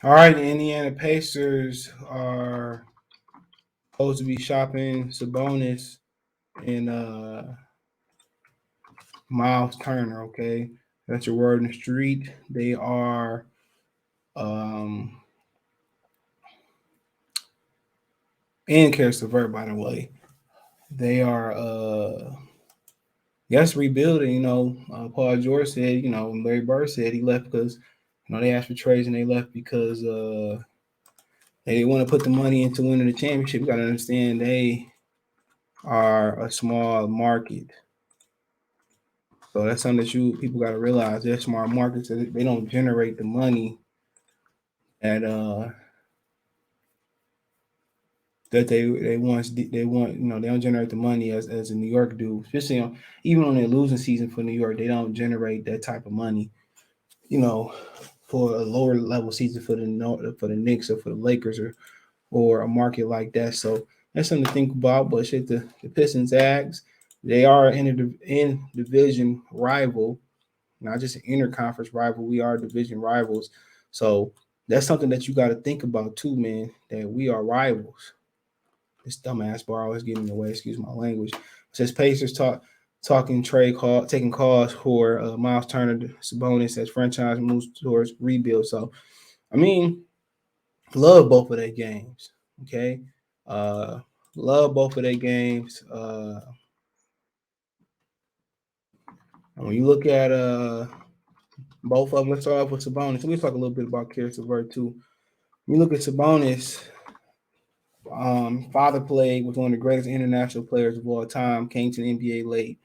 All right, the Indiana Pacers are supposed to be shopping Sabonis and Myles Turner. Okay, that's your word in the street. They are um, and Caris LeVert, by the way. They are yes rebuilding. Paul George said. Larry Bird said he left because they asked for trades and they left because they didn't want to put the money into winning the championship. You got to understand they are a small market. So that's something that you people got to realize. They're smart markets. They don't generate the money that that they want. They don't generate the money as New York do. Especially even on their losing season for New York, they don't generate that type of money. You know, for a lower level season for the Knicks or for the Lakers or a market like that. So that's something to think about. But shit, the Pistons Zags, they are in division rival, not just an interconference rival. We are division rivals. So that's something that you got to think about too, man. That we are rivals. This dumbass bar always getting in the way. Excuse my language. It says Pacers talking trade call, taking calls for Myles Turner, Sabonis as franchise moves towards rebuild. So, I mean, love both of their games. Okay, uh, love both of their games. And when you look at both of them, let's start off with Sabonis. We'll talk a little bit about Caris LeVert too. When you look at Sabonis, father played with one of the greatest international players of all time, came to the NBA late.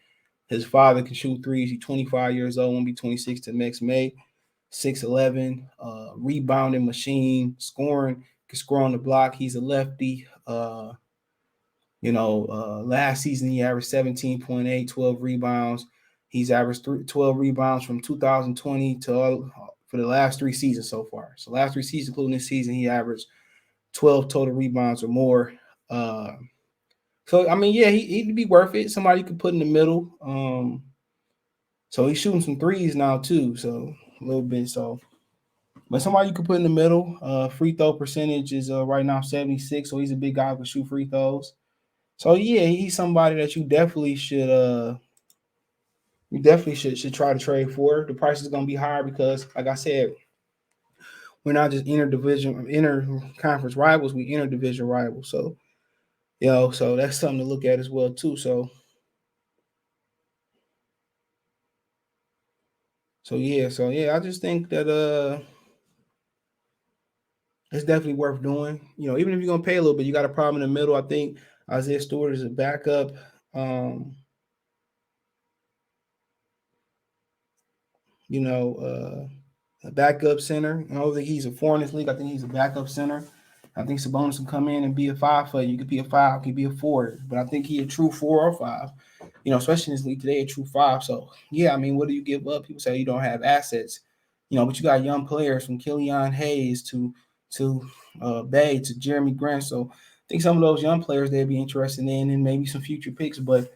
His father can shoot threes. He's 25 years old, won't be 26 to next May. 6'11", rebounding machine, scoring, can score on the block. He's a lefty. Last season he averaged 17.8, 12 rebounds. He's averaged 12 rebounds from 2020 to for the last 3 seasons so far. So last 3 seasons, including this season, he averaged 12 total rebounds or more. So I mean, yeah, he'd be worth it. Somebody you could put in the middle. So he's shooting some threes now too. So a little bit. But somebody you could put in the middle. Free throw percentage is right now 76. So he's a big guy who can shoot free throws. So yeah, he's somebody that you definitely should try to trade for. The price is gonna be higher because, like I said, we're not just inter conference rivals, we interdivision rivals. So so that's something to look at as well too. So yeah, I just think that it's definitely worth doing. Even if you're gonna pay a little bit, you got a problem in the middle. I think Isaiah Stewart is a backup. Um, a backup center. I don't think he's a four in this league. I think he's a backup center. I think Sabonis can come in and be a five for you. You could be a five, could be a four, but I think he a true 4 or 5. Especially in this league today, a true 5. So yeah, I mean, what do you give up? People say you don't have assets, but you got young players from Killian Hayes to Bay to Jeremy Grant. So I think some of those young players they'd be interested in, and maybe some future picks, but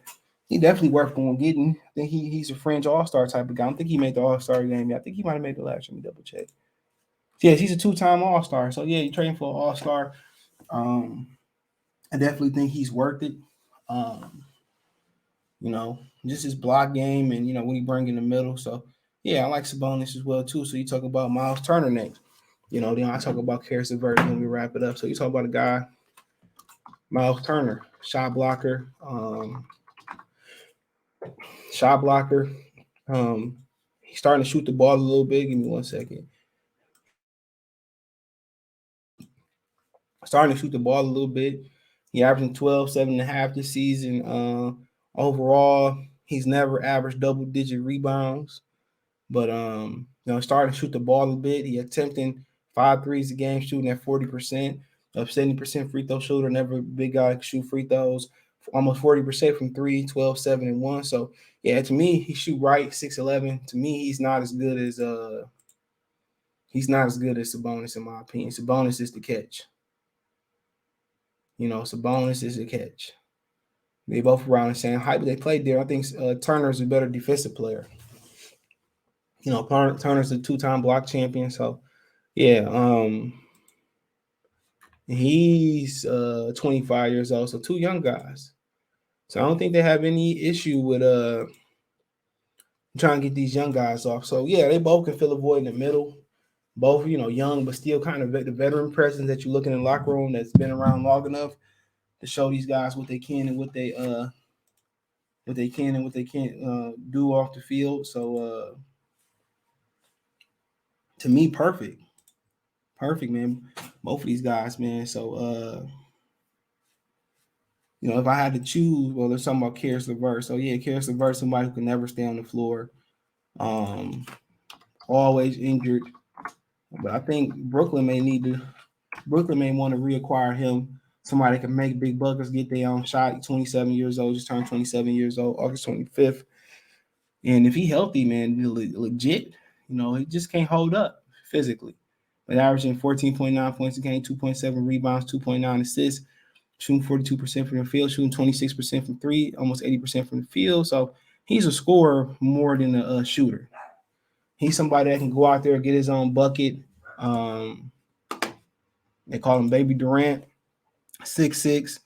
he definitely worth going getting. I think he's a fringe all-star type of guy. I don't think he made the all-star game yet. I think he might have made the last. Let me double check. Yes, he's a 2-time all-star. So yeah, you're trading for an all-star. Um, I definitely think he's worth it. Um, just his block game and when he bring in the middle. So yeah, I like Sabonis as well too. So you talk about Myles Turner next. Then I talk about Caris LeVert when we wrap it up. So you talk about a guy, Myles Turner, shot blocker. Shot blocker. He's starting to shoot the ball a little bit. Give me 1 second. Starting to shoot the ball a little bit. He averaging 12, 7.5 this season. Overall, he's never averaged double-digit rebounds. But starting to shoot the ball a bit. He attempting 5 threes a game, shooting at 40%. 70% free throw shooter. Never a big guy to shoot free throws. Almost 40% from 3, 12, 7, and 1. So yeah, to me, he shoot right, 6'11". To me, he's not as good as Sabonis in my opinion. Sabonis is the catch. Sabonis is the catch. They both around the same height, but they played there. I think Turner's a better defensive player. Turner's a 2-time block champion, so Yeah, he's 25 years old, so two young guys. So I don't think they have any issue with trying to get these young guys off. So yeah, they both can fill a void in the middle. Both, young but still kind of the veteran presence that you look in the locker room that's been around long enough to show these guys what they can and what they can't do off the field. So to me, perfect, man. Both of these guys, man. So if I had to choose, well, there's something about Caris LeVert. So yeah, Caris LeVert, somebody who can never stay on the floor, always injured. But I think Brooklyn may want to reacquire him. Somebody can make big buckets, get their own shot. 27 years old, just turned 27 years old, August 25th. And if he healthy, man, legit, he just can't hold up physically. But averaging 14.9 points a game, 2.7 rebounds, 2.9 assists, shooting 42% from the field, shooting 26% from three, almost 80% from the field. So he's a scorer more than a shooter. He's somebody that can go out there and get his own bucket. They call him Baby Durant, 6'6",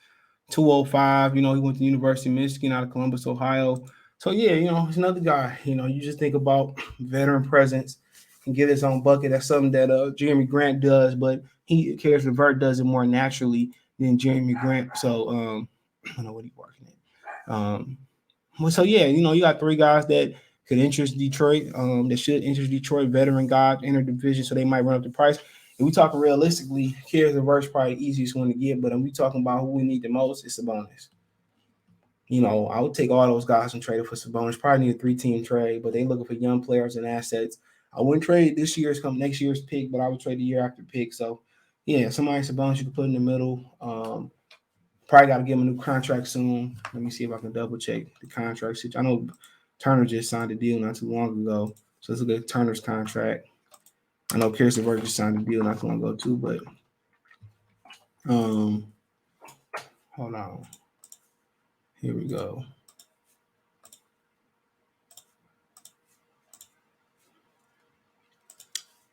205. He went to the University of Michigan out of Columbus, Ohio. So yeah, he's another guy. You just think about veteran presence, can get his own bucket. That's something that Jeremy Grant does, but Caris LeVert does it more naturally than Jeremy Grant. So I don't know what he's working at. So yeah, you got three guys that could interest Detroit. That should interest Detroit. Veteran guys enter the division, so they might run up the price. If we talking realistically, Caris LeVert's probably the easiest one to get, but if we talking about who we need the most, it's Sabonis. I would take all those guys and trade it for Sabonis. Probably need a 3-team trade, but they looking for young players and assets. I wouldn't trade next year's pick, but I would trade the year after pick. So, yeah, somebody Sabonis you can put in the middle. Probably got to give him a new contract soon. Let me see if I can double check the contract situation. I know Turner just signed a deal not too long ago, so let's look at Turner's contract. I know Caris LeVert just signed a deal not too long ago too, but hold on. Here we go.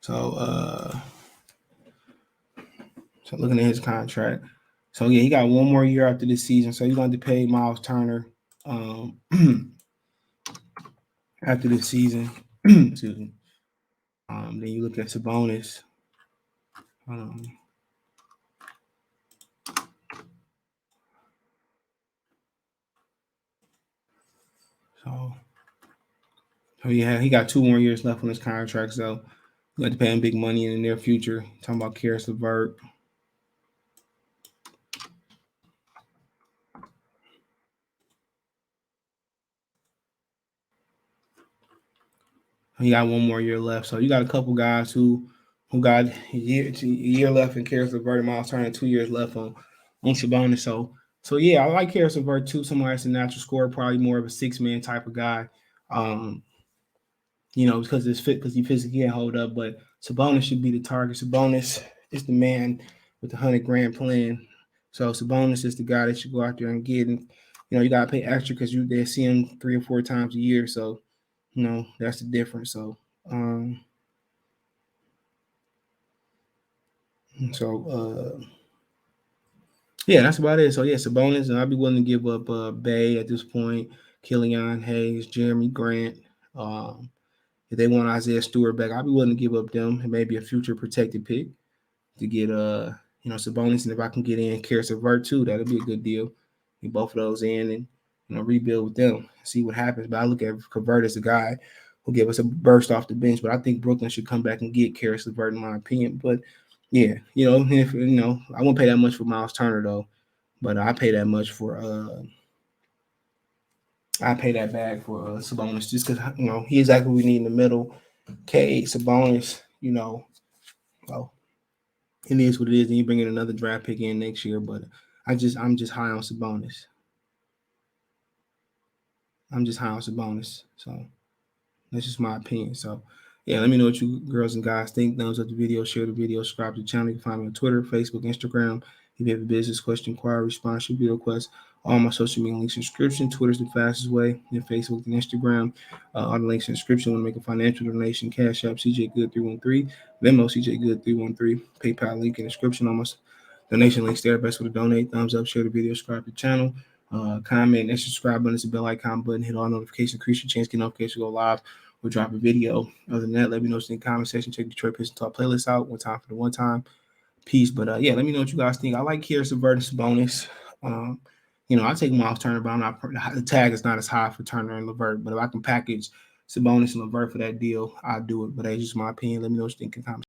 So looking at his contract. So yeah, he got one more year after this season. So he's going to pay Myles Turner after this season. Excuse me. Then you look at Sabonis. So yeah, he got 2 more years left on his contract. So you have to pay him big money in the near future. Talking about Caris LeVert. He got 1 more year left. So you got a couple guys who got a year left in Caris LeVert and Myles Turner, 2 years left on Sabonis. So yeah, I like Caris LeVert too. Somebody that's a natural scorer, probably more of a 6-man type of guy. Because it's fit, because he physically can't hold up. But Sabonis should be the target. Sabonis is the man with the $100,000 plan. So Sabonis is the guy that should go out there and get. And you gotta pay extra because they see him 3 or 4 times a year. So that's the difference. So yeah, that's about it. So yeah, Sabonis, and I'd be willing to give up Bay at this point, Killian Hayes, Jeremy Grant. If they want Isaiah Stewart back, I'd be willing to give up them and maybe a future protected pick to get Sabonis, and if I can get in Caris LeVert too, that'll be a good deal. Get both of those in and rebuild with them, see what happens. But I look at LeVert as a guy who give us a burst off the bench. But I think Brooklyn should come back and get Caris LeVert, in my opinion. But yeah, if I won't pay that much for Myles Turner though, but I pay that much for I pay that bag for Sabonis just because he's exactly what we need in the middle. K Sabonis, well, it is what it is. And you bring in another draft pick in next year, but I'm just high on Sabonis. So that's just my opinion. So yeah, let me know what you girls and guys think. Thumbs up the video, share the video, subscribe to the channel. You can find me on Twitter, Facebook, Instagram. If you have a business question, inquiry, response, video request, All my social media links in the description. Twitter's the fastest way, and Facebook and Instagram. All the links in the description. Want to make a financial donation? Cash App CJ Good 313, Venmo CJ Good 313, PayPal link in the description. Almost donation links there. Best way to donate. Thumbs up, share the video, subscribe to the channel. Comment and subscribe button. It's a bell icon button. Hit all notifications. Increase your chance to get notifications. Go live. We'll drop a video. Other than that, let me know in the comment section. Check Detroit Pistons Talk playlist out. One time for the one time piece. But yeah, let me know what you guys think. I like Caris, LeVert, and Sabonis. I take Myles Turner, but I'm not. The tag is not as high for Turner and LeVert. But if I can package Sabonis and LeVert for that deal, I'll do it. But that's just my opinion. Let me know what you think in the comments.